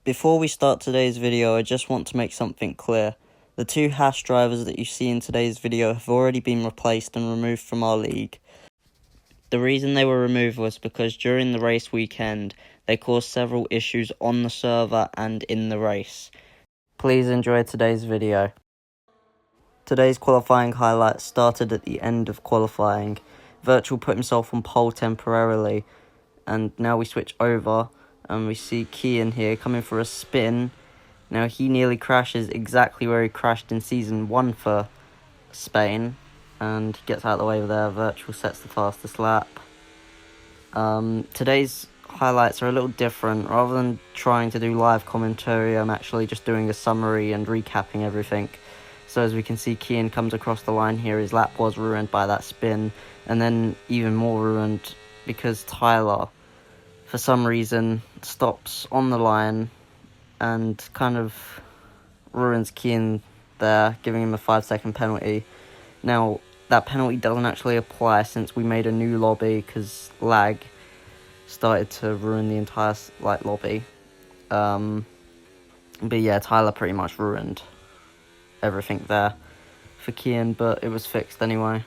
Before we start today's video, I just want to make something clear. The two hash drivers that you see in today's video have already been replaced and removed from our league. The reason they were removed was because during the race weekend, they caused several issues on the server and in the race. Please enjoy today's video. Today's qualifying highlights started at the end of qualifying. Virtual put himself on pole temporarily, and now we switch over. And we see Kian here coming for a spin. Now he nearly crashes exactly where he crashed in Season 1 for Spain. And gets out of the way there. Virtual sets the fastest lap. Today's highlights are a little different. Rather than trying to do live commentary, I'm actually just doing a summary and recapping everything. So as we can see, Kian comes across the line here. His lap was ruined by that spin. And then even more ruined because Tyler, for some reason, stops on the line and kind of ruins Kian there, giving him a 5-second penalty. Now, that penalty doesn't actually apply since we made a new lobby because lag started to ruin the entire lobby. But yeah, Tyler pretty much ruined everything there for Kian, but it was fixed anyway.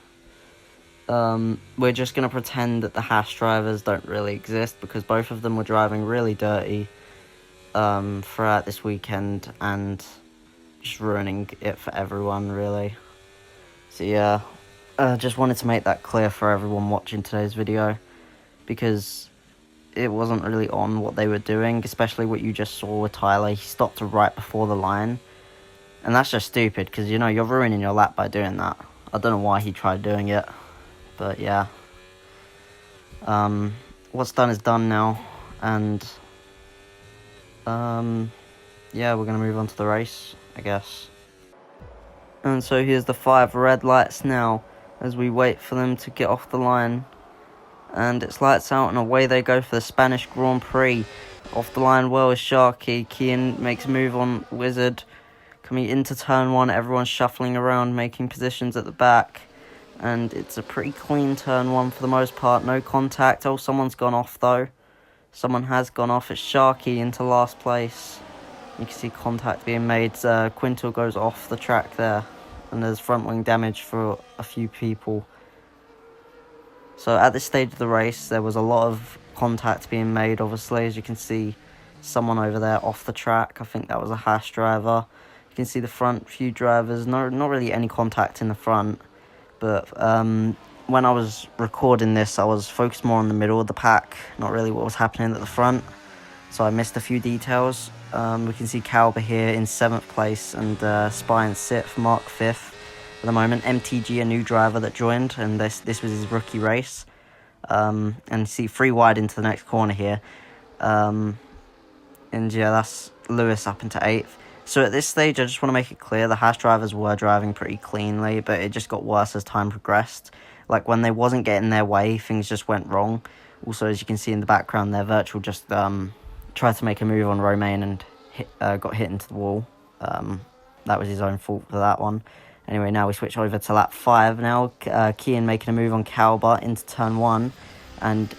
We're just going to pretend that the hash drivers don't really exist because both of them were driving really dirty throughout this weekend and just ruining it for everyone, really. So yeah, just wanted to make that clear for everyone watching today's video because it wasn't really on what they were doing, especially what you just saw with Tyler. He stopped right before the line, and that's just stupid because, you know, you're ruining your lap by doing that. I don't know why he tried doing it. But yeah, what's done is done now, and yeah, we're going to move on to the race, I guess. And so here's the 5 red lights now, as we wait for them to get off the line. And it's lights out, and away they go for the Spanish Grand Prix. Off the line well is Sharky. Kian makes a move on Wizard. Coming into turn 1, everyone's shuffling around, making positions at the back. And it's a pretty clean turn 1 for the most part. No contact. Oh, someone's gone off though. Someone has gone off. It's Sharky into last place. You can see contact being made. Quintal goes off the track there. And there's front wing damage for a few people. So at this stage of the race, there was a lot of contact being made, obviously. As you can see, someone over there off the track. I think that was a hash driver. You can see the front few drivers. Not really any contact in the front. But when I was recording this, I was focused more on the middle of the pack, not really what was happening at the front. So I missed a few details. We can see Calber here in 7th place and Spy in 6th, Mark 5th. At the moment, MTG, a new driver that joined, and this was his rookie race. And you see 3 wide into the next corner here. And yeah, that's Lewis up into 8th. So at this stage, I just want to make it clear, the hash drivers were driving pretty cleanly, but it just got worse as time progressed. Like, when they wasn't getting their way, things just went wrong. Also, as you can see in the background there, Virtual just tried to make a move on Romain and got hit into the wall. That was his own fault for that one. Anyway, now we switch over to lap 5 now. Kian making a move on Calber into turn 1, and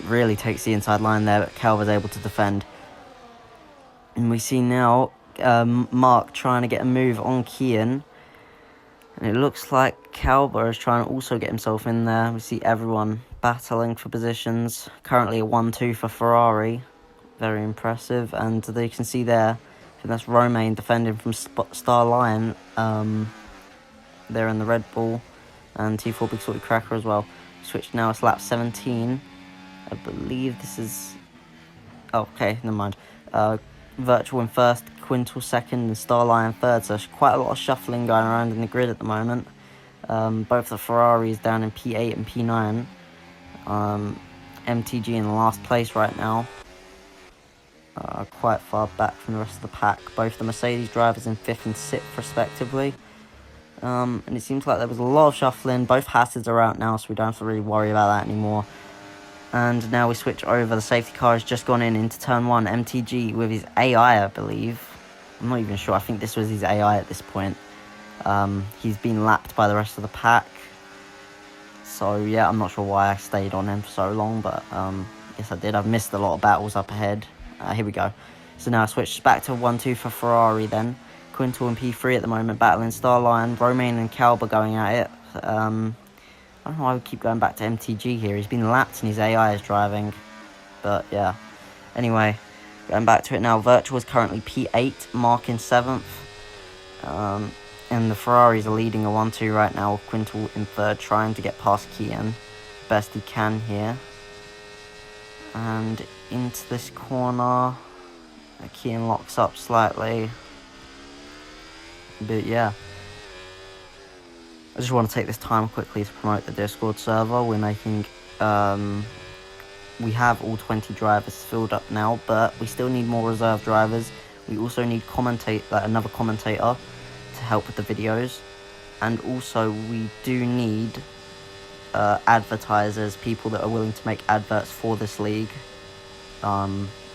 really takes the inside line there, but Calber's able to defend. And we see now Mark trying to get a move on Kian. And it looks like Calber is trying to also get himself in there. We see everyone battling for positions. Currently a 1-2 for Ferrari. Very impressive. And you can see there, I think that's Romain defending from Star Lion. There in the Red Bull. And T4 Big Salty Cracker as well. Switch now, it's lap 17. I believe this is... Oh, okay, never mind. Virtual in 1st, Quintal 2nd, and Star Lion 3rd. So quite a lot of shuffling going around in the grid at the moment. Both the Ferraris down in P8 and P9. MTG in last place right now. Quite far back from the rest of the pack. Both the Mercedes drivers in 5th and 6th respectively. And it seems like there was a lot of shuffling. Both Hasses are out now, so we don't have to really worry about that anymore. And now we switch over. The safety car has just gone into turn 1. MTG with his AI, I believe. I'm not even sure. I think this was his AI at this point. He's been lapped by the rest of the pack. So yeah, I'm not sure why I stayed on him for so long, but yes I did. I've missed a lot of battles up ahead. Here we go. So now I switch back to 1-2 for Ferrari then. Quintal and P3 at the moment battling Starline. Romain and Calb are going at it. I don't know why we keep going back to MTG here. He's been lapped and his AI is driving. But yeah. Anyway, going back to it now. Virtual is currently P8, Mark in 7th. And the Ferraris are leading a 1-2 right now, with Quintal in 3rd, trying to get past Kian best he can here. And into this corner, Kian locks up slightly. But yeah, I just want to take this time quickly to promote the Discord server. We're making, we have all 20 drivers filled up now, but we still need more reserve drivers. We also need another commentator to help with the videos, and also we do need advertisers, people that are willing to make adverts for this league,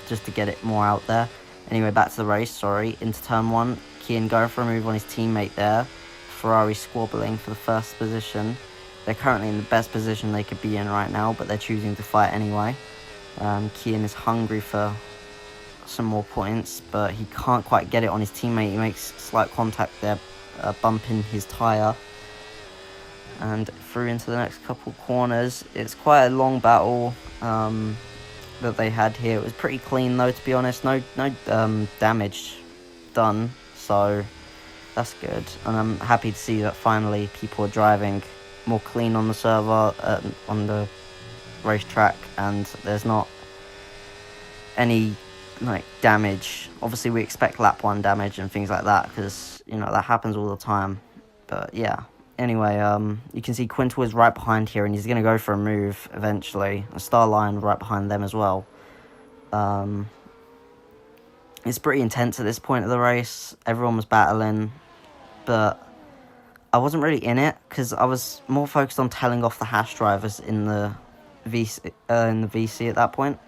just to get it more out there. Anyway, back to the race, sorry. Into turn 1, Kian going for a move on his teammate there. Ferrari squabbling for the first position. They're currently in the best position they could be in right now, but they're choosing to fight anyway. Kian is hungry for some more points, but he can't quite get it on his teammate. He makes slight contact there, bumping his tyre, and through into the next couple corners. It's quite a long battle that they had here. It was pretty clean though, to be honest. No damage done, so that's good, and I'm happy to see that finally people are driving more clean on the server, on the racetrack, and there's not any damage. Obviously we expect lap 1 damage and things like that, because that happens all the time. But yeah, anyway, you can see Quintal is right behind here, and he's going to go for a move eventually. A Starline right behind them as well. It's pretty intense at this point of the race. Everyone was battling, but I wasn't really in it because I was more focused on telling off the hash drivers in the VC at that point,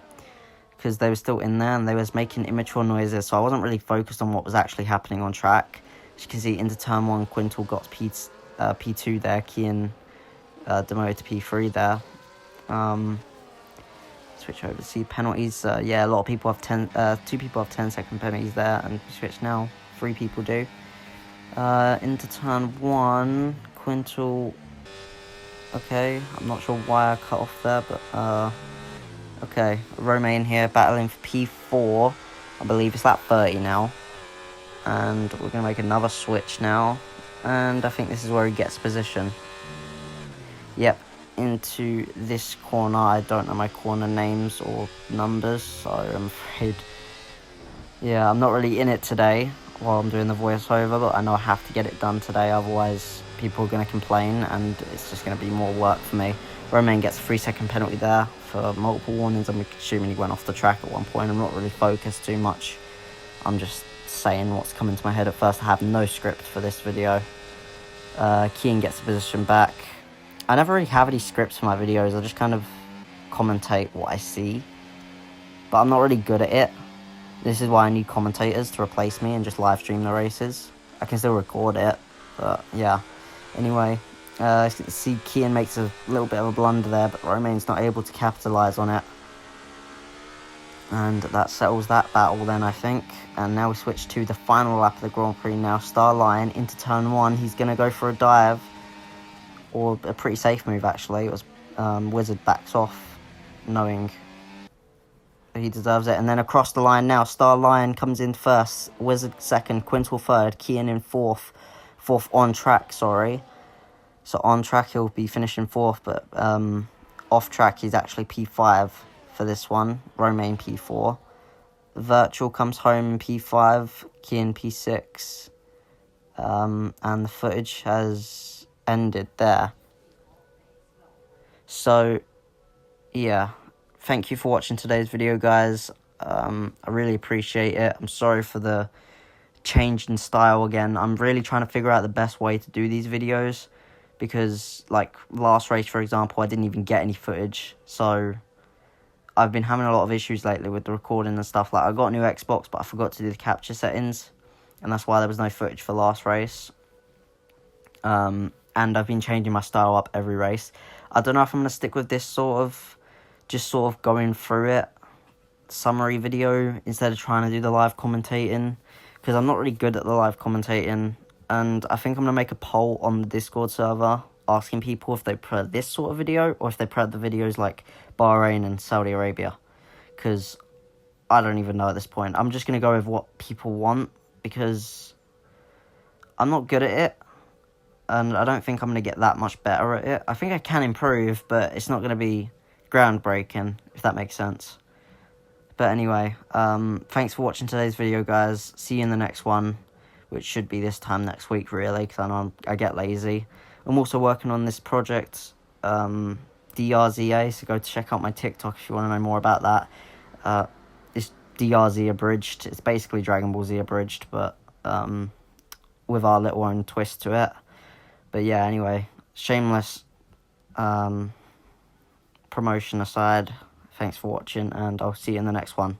because they were still in there and they was making immature noises, so I wasn't really focused on what was actually happening on track. As you can see, into turn 1, Quintal got P2 there, Kian demoted to P3 there. Switch over to see penalties. Yeah, a lot of people have 2 people have 10-second penalties there, and switch now, 3 people do. Into turn 1, Quintal. Okay, I'm not sure why I cut off there, but okay, Romain here battling for P4. I believe it's lap 30 now. And we're going to make another switch now. And I think this is where he gets position. Yep, into this corner. I don't know my corner names or numbers, so I'm afraid. Yeah, I'm not really in it today while I'm doing the voiceover, but I know I have to get it done today, otherwise people are going to complain and it's just going to be more work for me. Romain gets a 3-second penalty there for multiple warnings. I'm assuming he went off the track at one point. I'm not really focused too much. I'm just saying what's coming to my head at first. I have no script for this video. Kian gets the position back. I never really have any scripts for my videos. I just kind of commentate what I see, but I'm not really good at it. This is why I need commentators to replace me and just live stream the races. I can still record it, but yeah. Anyway, as you can see, Kian makes a little bit of a blunder there, but Romain's not able to capitalise on it. And that settles that battle then, I think. And now we switch to the final lap of the Grand Prix now. Starline into turn 1. He's going to go for a dive, or a pretty safe move actually. It was Wizard backs off, knowing he deserves it. And then across the line now, Starline comes in first, Wizard second, Quintal third, Kian in fourth on track, sorry. So on track he'll be finishing 4th, but off track he's actually P5 for this one. Romain P4. Virtual comes home in P5, Kian P6. And the footage has ended there. So, yeah. Thank you for watching today's video, guys. I really appreciate it. I'm sorry for the change in style again. I'm really trying to figure out the best way to do these videos, because like last race, for example, I didn't even get any footage. So I've been having a lot of issues lately with the recording and stuff. Like I got a new Xbox, but I forgot to do the capture settings, and that's why there was no footage for last race. And I've been changing my style up every race. I don't know if I'm going to stick with this just sort of going through it, summary video instead of trying to do the live commentating, because I'm not really good at the live commentating. And I think I'm going to make a poll on the Discord server asking people if they prefer this sort of video or if they prefer the videos like Bahrain and Saudi Arabia, because I don't even know at this point. I'm just going to go with what people want, because I'm not good at it, and I don't think I'm going to get that much better at it. I think I can improve, but it's not going to be groundbreaking, if that makes sense. But anyway, thanks for watching today's video, guys. See you in the next one, which should be this time next week, really, because I know I get lazy. I'm also working on this project, DRZA, so go check out my TikTok if you want to know more about that. It's DRZ abridged. It's basically Dragon Ball Z abridged, but with our little own twist to it. But yeah, anyway, shameless promotion aside, thanks for watching, and I'll see you in the next one.